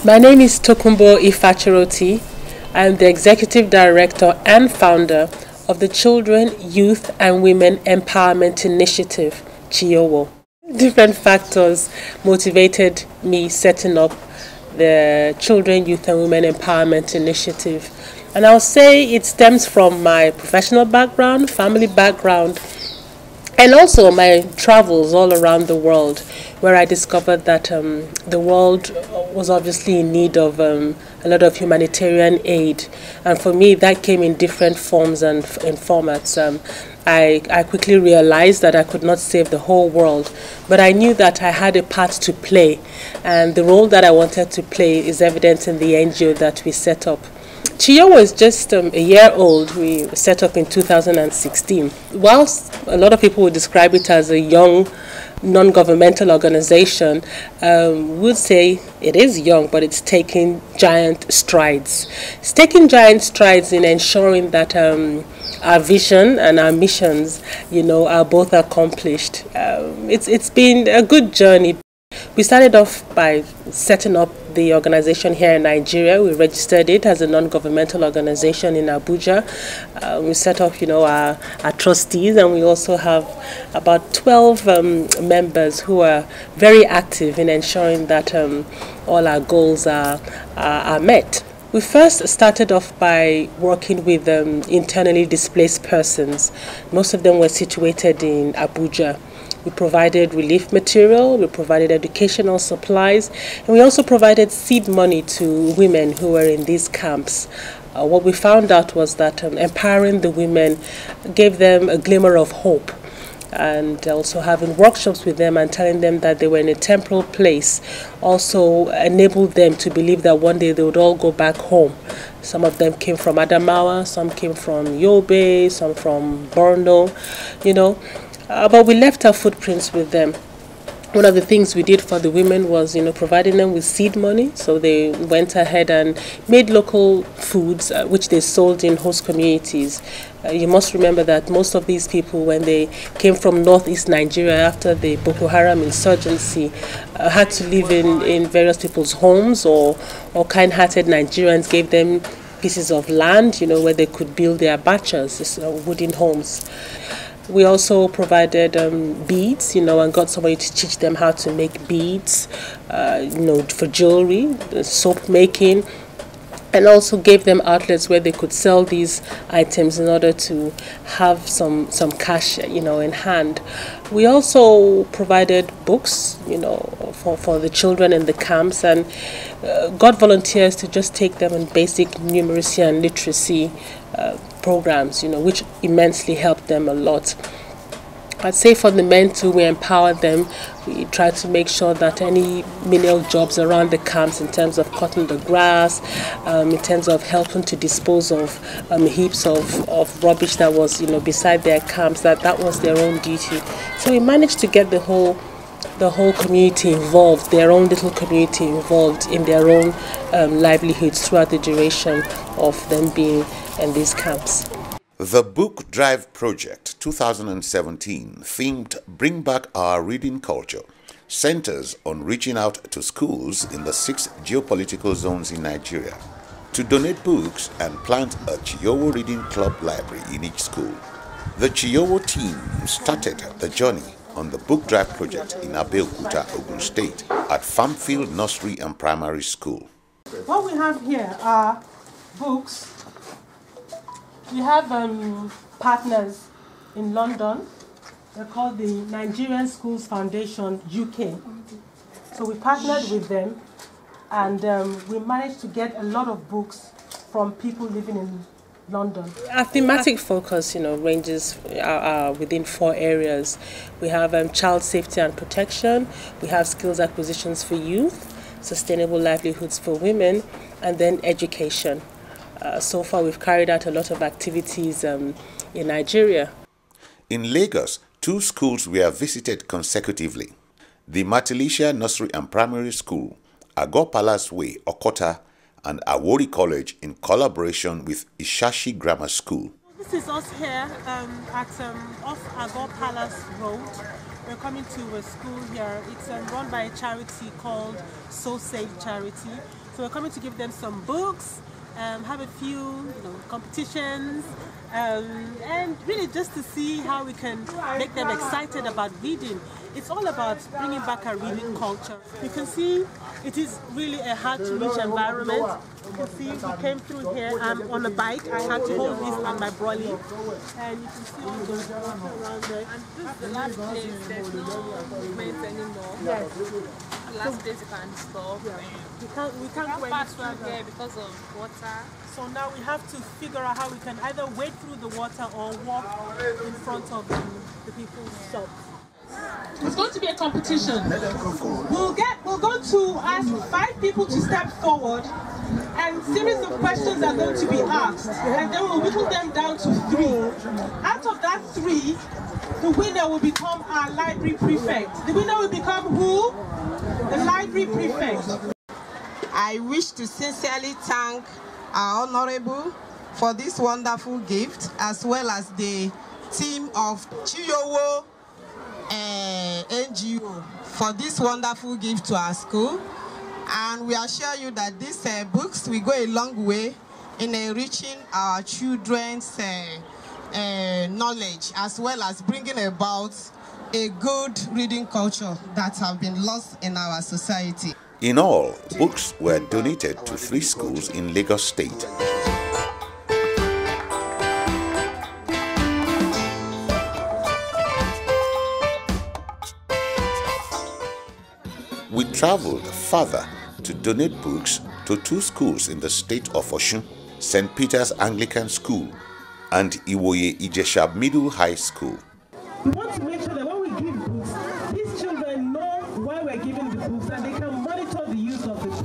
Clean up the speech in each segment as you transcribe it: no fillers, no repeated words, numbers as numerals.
My name is Tokunbo Ifachiroti. I am the Executive Director and founder of the Children, Youth and Women Empowerment Initiative, ChiYoWo. Different factors motivated me setting up the Children, Youth and Women Empowerment Initiative. And I'll say it stems from my professional background, family background, and also my travels all around the world, where I discovered that the world was obviously in need of a lot of humanitarian aid. And for me, that came in different forms and formats. I quickly realized that I could not save the whole world, but I knew that I had a part to play. And the role that I wanted to play is evident in the NGO that we set up. ChiYoWo is just a year old. We set up in 2016. Whilst a lot of people would describe it as a young, non-governmental organization, would say it is young, but it's taking giant strides. It's taking giant strides in ensuring that our vision and our missions, are both accomplished. It's been a good journey. We started off by setting up the organization here in Nigeria. We registered it as a non-governmental organization in Abuja. We set up, our trustees, and we also have about 12 members who are very active in ensuring that all our goals are met. We first started off by working with internally displaced persons. Most of them were situated in Abuja. We provided relief material, we provided educational supplies, and we also provided seed money to women who were in these camps. What we found out was that empowering the women gave them a glimmer of hope, and also having workshops with them and telling them that they were in a temporal place also enabled them to believe that one day they would all go back home. Some of them came from Adamawa, some came from Yobe, some from Borno, but we left our footprints with them. One of the things we did for the women was, providing them with seed money. So they went ahead and made local foods, which they sold in host communities. You must remember that most of these people, when they came from northeast Nigeria after the Boko Haram insurgency, had to live in various people's homes, or kind-hearted Nigerians gave them pieces of land, where they could build their bachas, wooden homes. We also provided beads, and got somebody to teach them how to make beads, for jewelry, soap making, and also gave them outlets where they could sell these items in order to have some cash, in hand. We also provided books, for the children in the camps, and got volunteers to just take them in basic numeracy and literacy programs, which immensely helped them a lot. I'd say for the men too, we empowered them. We tried to make sure that any menial jobs around the camps, in terms of cutting the grass, in terms of helping to dispose of heaps of rubbish that was, beside their camps, that was their own duty. So we managed to get the whole community involved, their own little community involved in their own livelihoods throughout the duration of them being in these camps. The Book Drive Project 2017, themed Bring Back Our Reading Culture, centers on reaching out to schools in the 6 geopolitical zones in Nigeria to donate books and plant a ChiYoWo Reading Club library in each school. The ChiYoWo team started the journey on the Book Drive project in Abeokuta, Ogun State at Farmfield Nursery and Primary School. What we have here are books. We have partners in London. They're called the Nigerian Schools Foundation UK. So we partnered with them, and we managed to get a lot of books from people living in London. Our thematic focus, ranges within 4 areas. We have child safety and protection. We have skills acquisitions for youth, sustainable livelihoods for women, and then education. So far, we've carried out a lot of activities in Nigeria. In Lagos, 2 schools were visited consecutively. The Matilisha Nursery and Primary School, Agor Palace Way, Okota, and Awori College in collaboration with Ishashi Grammar School. This is us here off Agor Palace Road. We're coming to a school here. It's run by a charity called So Safe Charity. So we're coming to give them some books, have a few competitions, and really just to see how we can make them excited about reading. It's all about bringing back our reading culture. You can see it is really a hard-to-reach environment. You can see we came through here. I'm on a bike. I had to hold this on my brolly. And you can see all the water around there. And this is the last place. There's no movement anymore. Yes. The last place you can stop. Yeah. We can't go any further here because of water. So now we have to figure out how we can either wade through the water or walk in front of the people's shops. It's going to be a competition. We're going to ask 5 people to step forward, and series of questions are going to be asked, and then we'll whittle them down to 3. Out of that 3, the winner will become our library prefect. The winner will become who? The library prefect. I wish to sincerely thank our Honorable for this wonderful gift, as well as the team of ChiYoWo NGO for this wonderful gift to our school. And we assure you that these books will go a long way in enriching our children's knowledge, as well as bringing about a good reading culture that have been lost in our society. In all, books were donated to 3 schools in Lagos State. We traveled further to donate books to 2 schools in the state of Osun, St. Peter's Anglican School and Iwoye Ijesha Middle High School. We want to make sure that when we give books, these children know why we're giving the books and they can monitor the use of the books.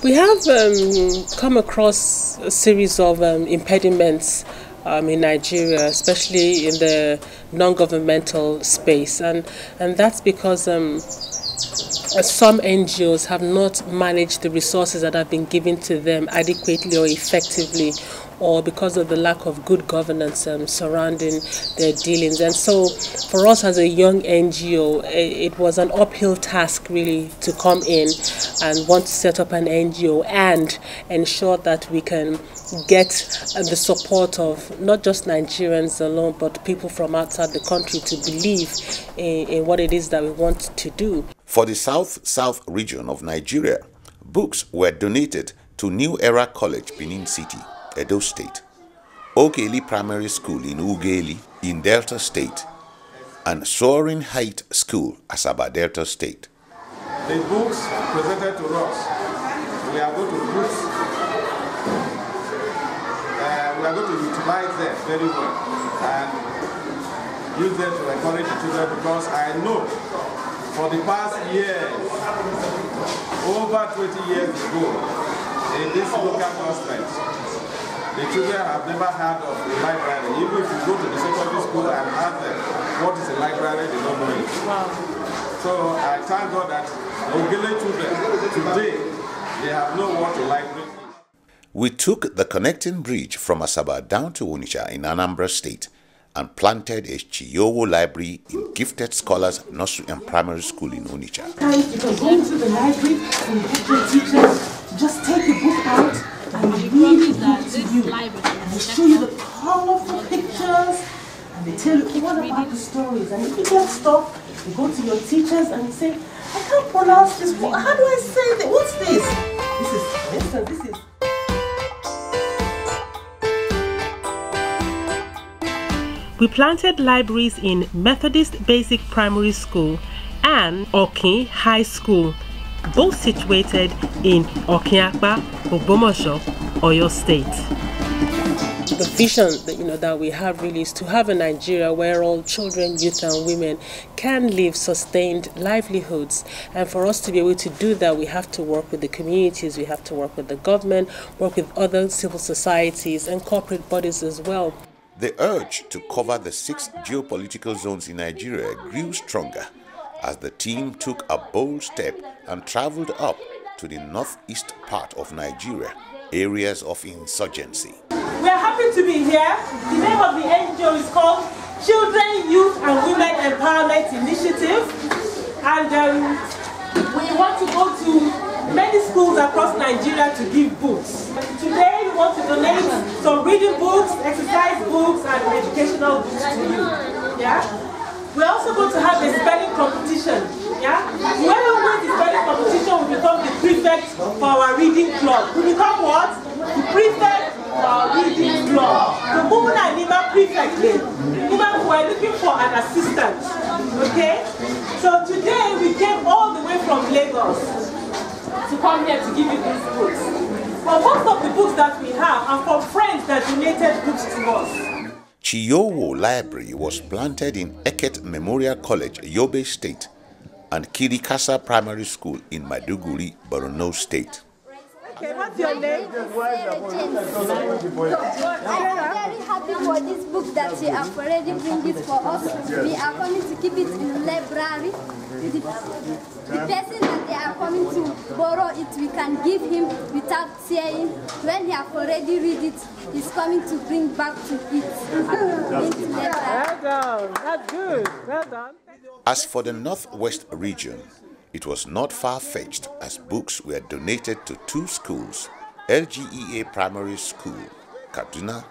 We have come across a series of impediments in Nigeria, especially in the non-governmental space, and that's because some NGOs have not managed the resources that have been given to them adequately or effectively, or because of the lack of good governance surrounding their dealings. And so for us as a young NGO, it was an uphill task really to come in and want to set up an NGO and ensure that we can get the support of not just Nigerians alone, but people from outside the country to believe in what it is that we want to do. For the South region of Nigeria, books were donated to New Era College, Benin City, Edo State, Ogeli Primary School in Ugeli in Delta State, and Soaring Height School, Asaba, Delta State. The books presented to us, we are going to utilize them very well and use them to encourage the children, because I know for the past years, over 20 years ago, in this local government, the children have never heard of a library. Even if you go to the secondary school and ask them what is a library, they don't know it. Wow. So I thank God that Ogele children today, they have known what a library is. We took the connecting bridge from Asaba down to Onitsha in Anambra State and planted a ChiYoWo library in Gifted Scholars Nursery and Primary School in Onitsha. You can go into the library and get your teachers to just take a book out and read the book to you. And they show you the colorful pictures and they tell you what about the stories. And if you get stuck, you go to your teachers and you say, I can't pronounce this. How do I say that? What's this? This is. We planted libraries in Methodist Basic Primary School and Okin High School, both situated in Okinapa, Ogbomoso, Oyo State. The vision that that we have really is to have a Nigeria where all children, youth and women can live sustained livelihoods. And for us to be able to do that, we have to work with the communities, we have to work with the government, work with other civil societies and corporate bodies as well. The urge to cover the 6 geopolitical zones in Nigeria grew stronger as the team took a bold step and traveled up to the northeast part of Nigeria, areas of insurgency. We are happy to be here. The name of the NGO is called Children, Youth and Women Empowerment Initiative. And we want to go to many schools across Nigeria to give books. Today we want to donate some reading books, exercise books and educational books to you. Yeah? We're also going to have a spelling competition. Yeah? Whoever wins the spelling competition will become the prefect for our reading club. We become what? The prefect for our reading club. The Moon and Nima prefect. Nima, we are looking for an assistant. Okay? So today we came all the way from Lagos to come here to give you these books. But most of the books that we have are from friends that donated books to us. ChiYoWo Library was planted in Eket Memorial College, Yobe State, and Kirikasa Primary School in Maiduguri, Borno State. Okay, what's your name? I'm very happy for this book that you have already bring it for us. We are coming to keep it in the library. The person that they are coming to borrow it, we can give him without saying. When he have already read it, he's coming to bring back to it. Well done. That's good. Well done. As for the Northwest region, it was not far-fetched as books were donated to 2 schools, LGEA Primary School, Kaduna,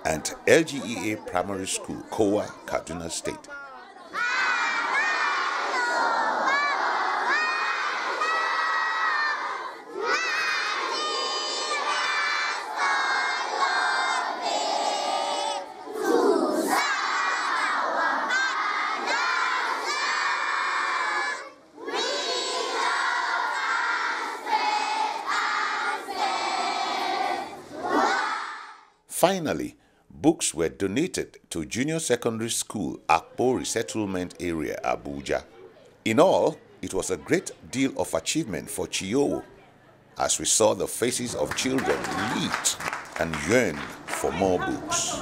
and LGEA Primary School, Kowa, Kaduna State. Finally, books were donated to Junior Secondary School, Akpo Resettlement Area, Abuja. In all, it was a great deal of achievement for ChiYoWo, as we saw the faces of children leaped and yearned for more books.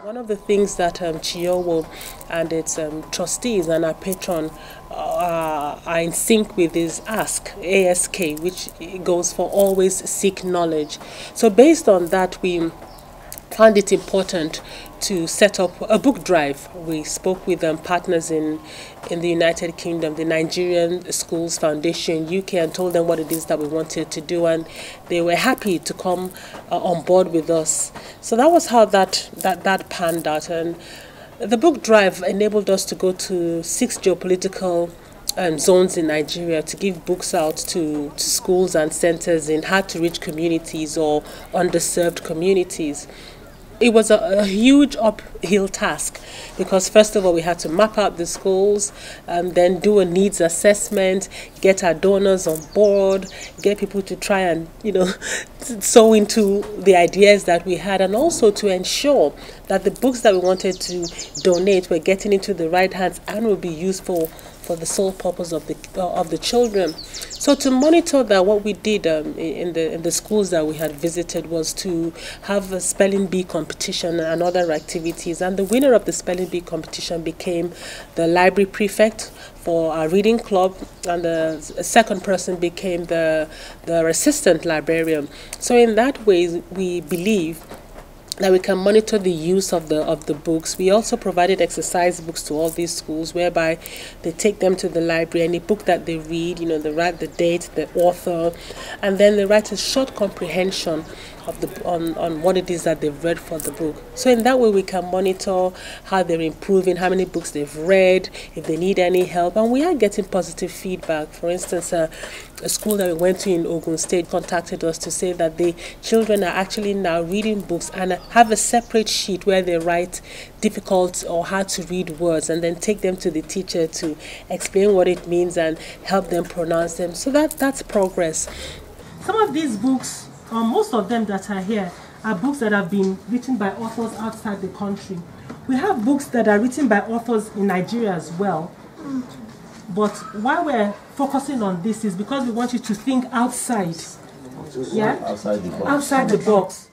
One of the things that ChiYoWo and its trustees and our patron are in sync with is ASK, which goes for always seek knowledge. So based on that, we found it important to set up a book drive. We spoke with partners in the United Kingdom, the Nigerian Schools Foundation, UK, and told them what it is that we wanted to do, and they were happy to come on board with us. So that was how that panned out, and the book drive enabled us to go to 6 geopolitical zones in Nigeria to give books out to schools and centers in hard-to-reach communities or underserved communities. It was a huge uphill task because first of all we had to map out the schools and then do a needs assessment, get our donors on board, get people to try and sow into the ideas that we had, and also to ensure that the books that we wanted to donate were getting into the right hands and will be useful for the sole purpose of the children. So to monitor that, what we did in the schools that we had visited was to have a spelling bee competition and other activities, and the winner of the spelling bee competition became the library prefect for our reading club, and the second person became the assistant librarian. So in that way, we believe that we can monitor the use of the books. We also provided exercise books to all these schools, whereby they take them to the library. Any book that they read, they write the date, the author, and then they write a short comprehension on what it is that they've read for the book. So in that way, we can monitor how they're improving, how many books they've read, if they need any help, and we are getting positive feedback. For instance, a school that we went to in Ogun State contacted us to say that the children are actually now reading books and have a separate sheet where they write difficult or hard to read words and then take them to the teacher to explain what it means and help them pronounce them. So that's progress. Some of these books, most of them that are here, are books that have been written by authors outside the country. We have books that are written by authors in Nigeria as well. But why we're focusing on this is because we want you to think outside. Yeah? Outside the box.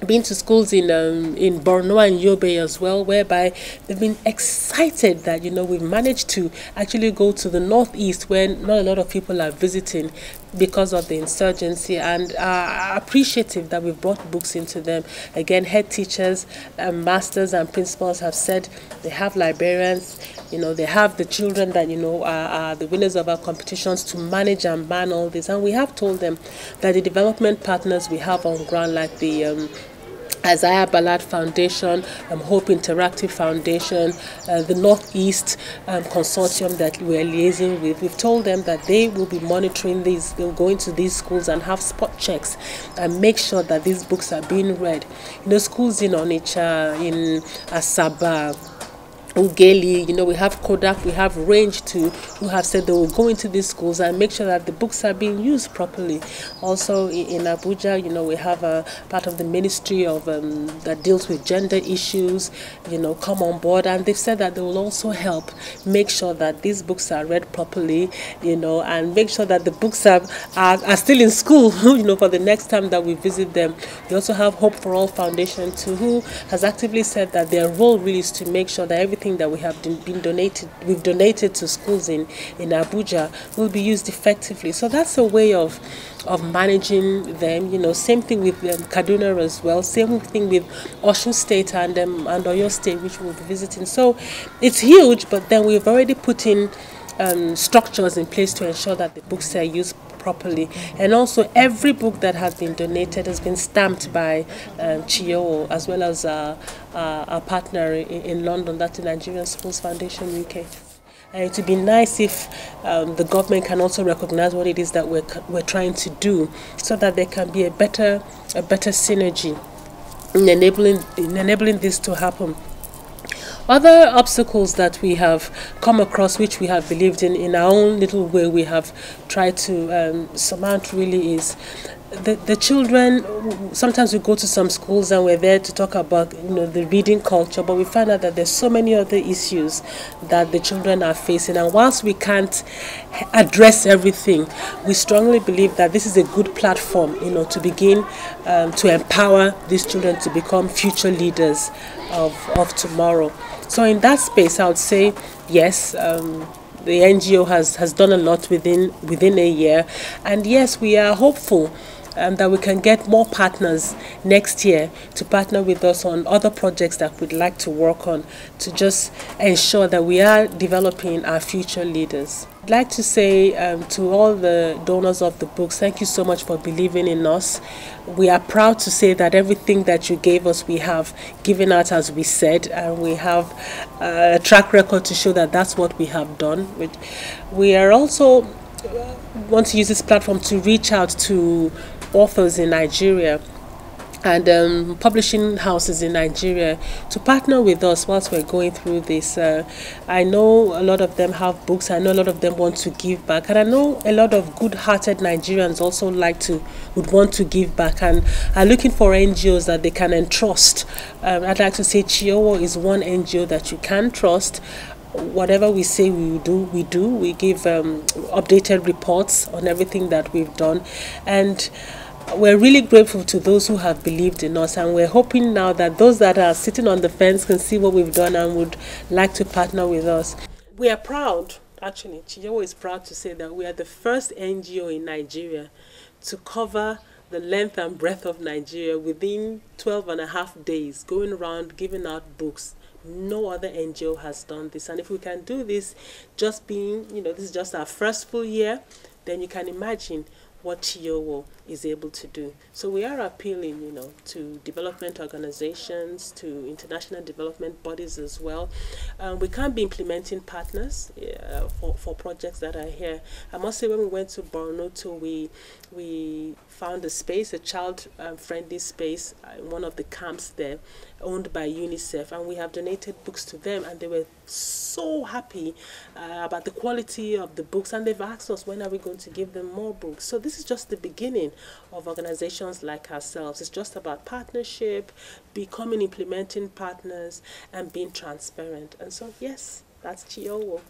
Been to schools in Borno and Yobe as well, whereby they've been excited that, you know, we've managed to actually go to the northeast where not a lot of people are visiting because of the insurgency, and are appreciative that we've brought books into them. Again, head teachers, masters and principals have said they have librarians, you know, they have the children that, you know, are the winners of our competitions to manage and man all this. And we have told them that the development partners we have on ground, like the Isaiah Ballard Foundation, Hope Interactive Foundation, the Northeast Consortium that we're liaising with, we've told them that they will be monitoring these, they'll go into these schools and have spot checks and make sure that these books are being read. You know, schools in Onitsha, in Asaba, Ugeli, you know, we have Kodak, we have Range too, who have said they will go into these schools and make sure that the books are being used properly. Also in Abuja, you know, we have a part of the ministry of that deals with gender issues, you know, come on board, and they've said that they will also help make sure that these books are read properly, you know, and make sure that the books are still in school, you know, for the next time that we visit them. We also have Hope for All Foundation too, who has actively said that their role really is to make sure that everything that we have we've donated to schools in Abuja will be used effectively. So that's a way of managing them. You know, same thing with Kaduna as well, same thing with Osun State and Oyo State, which we'll be visiting. So it's huge, but then we've already put in structures in place to ensure that the books are used properly. And also every book that has been donated has been stamped by ChiYoWo, as well as our partner in London, that's the Nigerian Schools Foundation UK. It would be nice if the government can also recognize what it is that we're trying to do, so that there can be a better synergy in enabling this to happen. Other obstacles that we have come across, which we have believed in our own little way, we have tried to surmount really is the children. Sometimes we go to some schools and we're there to talk about, you know, the reading culture, but we find out that there's so many other issues that the children are facing, and whilst we can't address everything, we strongly believe that this is a good platform, you know, to begin to empower these children to become future leaders of tomorrow. So in that space, I would say yes, the NGO has done a lot within a year, and yes, we are hopeful that we can get more partners next year to partner with us on other projects that we'd like to work on, to just ensure that we are developing our future leaders. I'd like to say to all the donors of the books, thank you so much for believing in us. We are proud to say that everything that you gave us, we have given out as we said, and we have a track record to show that that's what we have done. We are also want to use this platform to reach out to authors in Nigeria and publishing houses in Nigeria to partner with us whilst we're going through this. I know a lot of them have books, I know a lot of them want to give back, and I know a lot of good-hearted Nigerians also would want to give back and are looking for NGOs that they can entrust. I'd like to say ChiYoWo is one NGO that you can trust. Whatever we say we do. We give updated reports on everything that we've done, and we're really grateful to those who have believed in us, and we're hoping now that those that are sitting on the fence can see what we've done and would like to partner with us. We are proud, actually, ChiYoWo is proud to say that we are the first NGO in Nigeria to cover the length and breadth of Nigeria within 12.5 days, going around giving out books. No other NGO has done this, and if we can do this, just being, you know, this is just our first full year, then you can imagine what ChiYoWo is able to do. So we are appealing, you know, to development organizations, to international development bodies as well. We can't be implementing partners for projects that are here. I must say, when we went to Borno, we found a space, a child-friendly space in one of the camps there, owned by UNICEF, and we have donated books to them, and they were so happy about the quality of the books, and they've asked us, when are we going to give them more books? So this is just the beginning of organizations like ourselves. It's just about partnership, becoming implementing partners, and being transparent. And so yes, that's ChiYoWo.